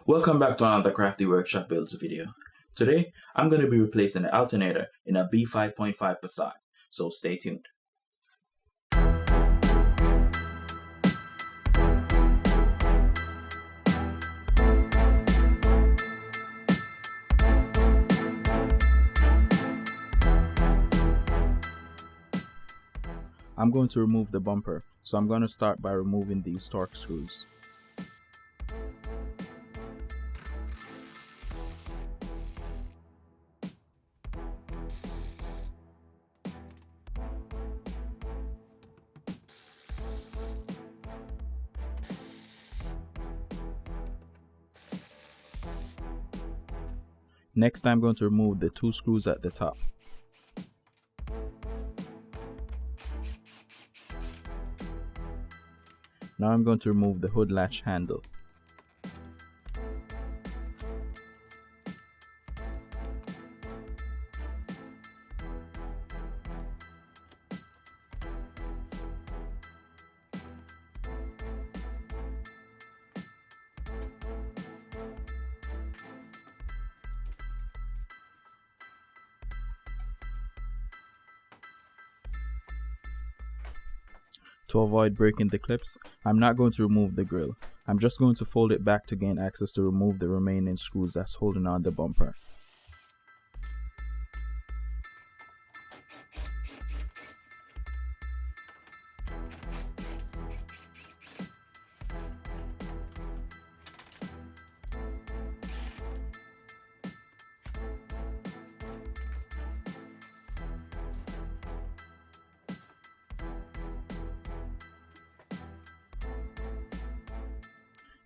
Welcome back to another Crafty Workshop Builds video. Today, I'm going to be replacing the alternator in a B5.5 Passat, so stay tuned. I'm going to remove the bumper, so I'm going to start by removing these torque screws. Next, I'm going to remove the two screws at the top. Now I'm going to remove the hood latch handle. To avoid breaking the clips, I'm not going to remove the grille. I'm just going to fold it back to gain access to remove the remaining screws that's holding on the bumper.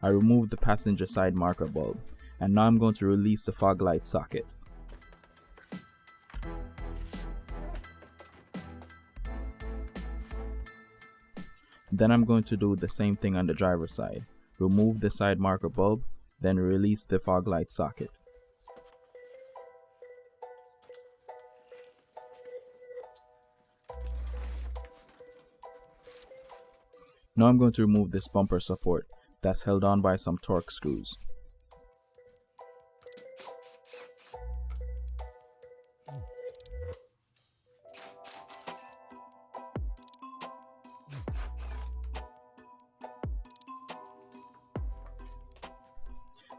I removed the passenger side marker bulb, and now I'm going to release the fog light socket. Then I'm going to do the same thing on the driver's side. Remove the side marker bulb, then release the fog light socket. Now I'm going to remove this bumper support that's held on by some torque screws.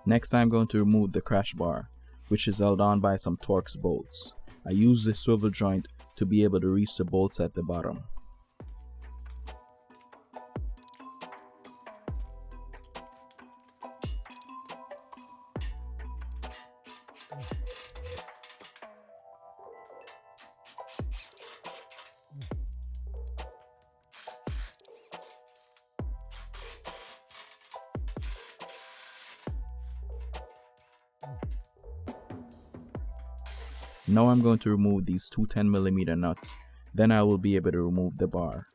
Next, I'm going to remove the crash bar, which is held on by some Torx bolts. I use this swivel joint to be able to reach the bolts at the bottom. Now I'm going to remove these two 10mm nuts, then I will be able to remove the bar.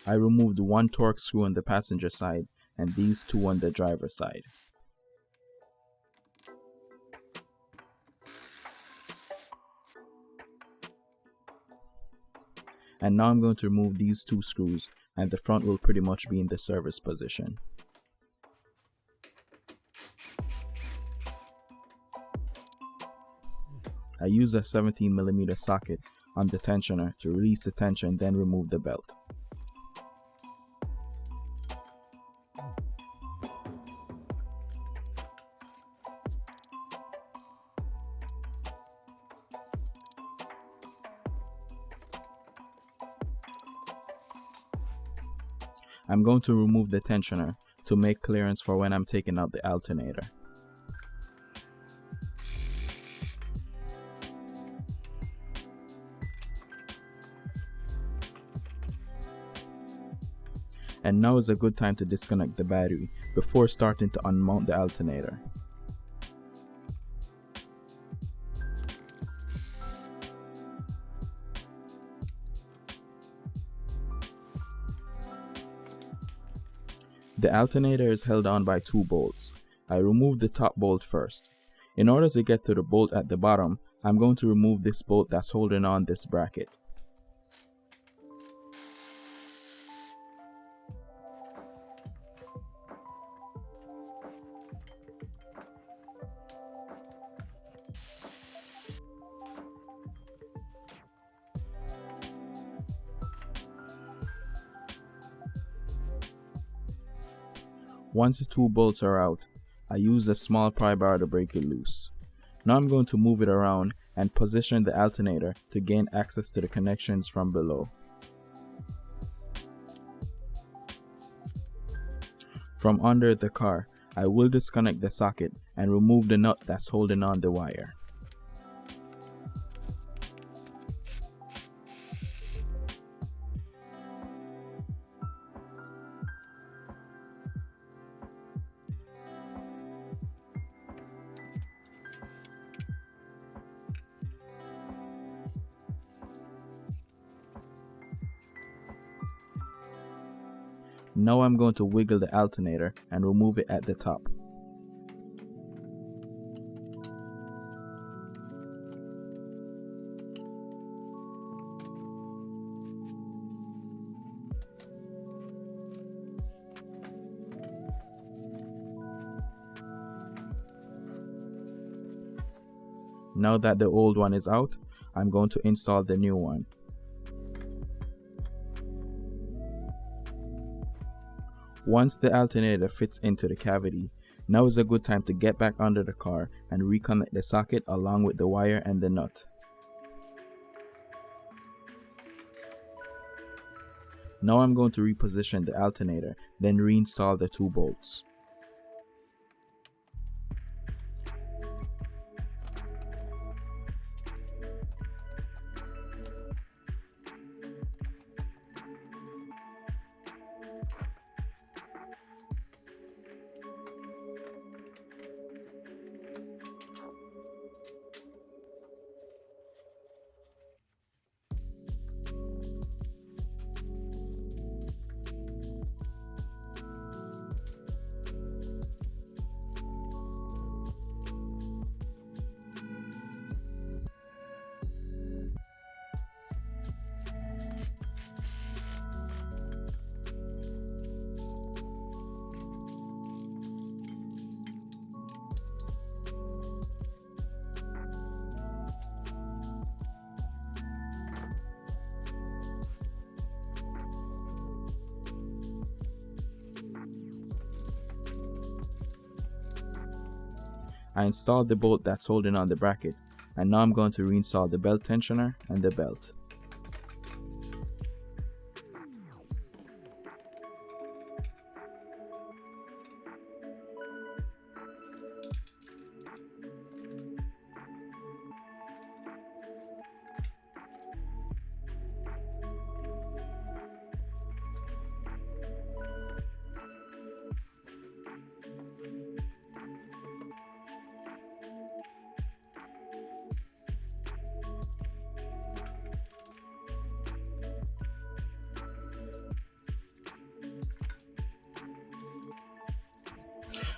I removed one torque screw on the passenger side and these two on the driver's side. And now I'm going to remove these two screws, and the front will pretty much be in the service position. I use a 17mm socket on the tensioner to release the tension, then remove the belt. I'm going to remove the tensioner to make clearance for when I'm taking out the alternator. And now is a good time to disconnect the battery before starting to unmount the alternator. The alternator is held on by two bolts. I remove the top bolt first. In order to get to the bolt at the bottom, I'm going to remove this bolt that's holding on this bracket. Once the two bolts are out, I use a small pry bar to break it loose. Now I'm going to move it around and position the alternator to gain access to the connections from below. From under the car, I will disconnect the socket and remove the nut that's holding on the wire. Now I'm going to wiggle the alternator and remove it at the top. Now that the old one is out, I'm going to install the new one. Once the alternator fits into the cavity, now is a good time to get back under the car and reconnect the socket along with the wire and the nut. Now I'm going to reposition the alternator, then reinstall the two bolts. I installed the bolt that's holding on the bracket, and now I'm going to reinstall the belt tensioner and the belt.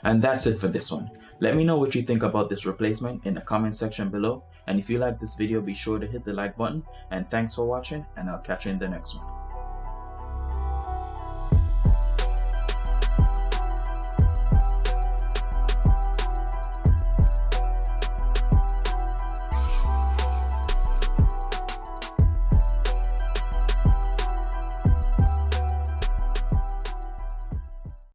And that's it for this one. Let me know what you think about this replacement in the comment section below, and if you like this video, be sure to hit the like button, and thanks for watching, and I'll catch you in the next one.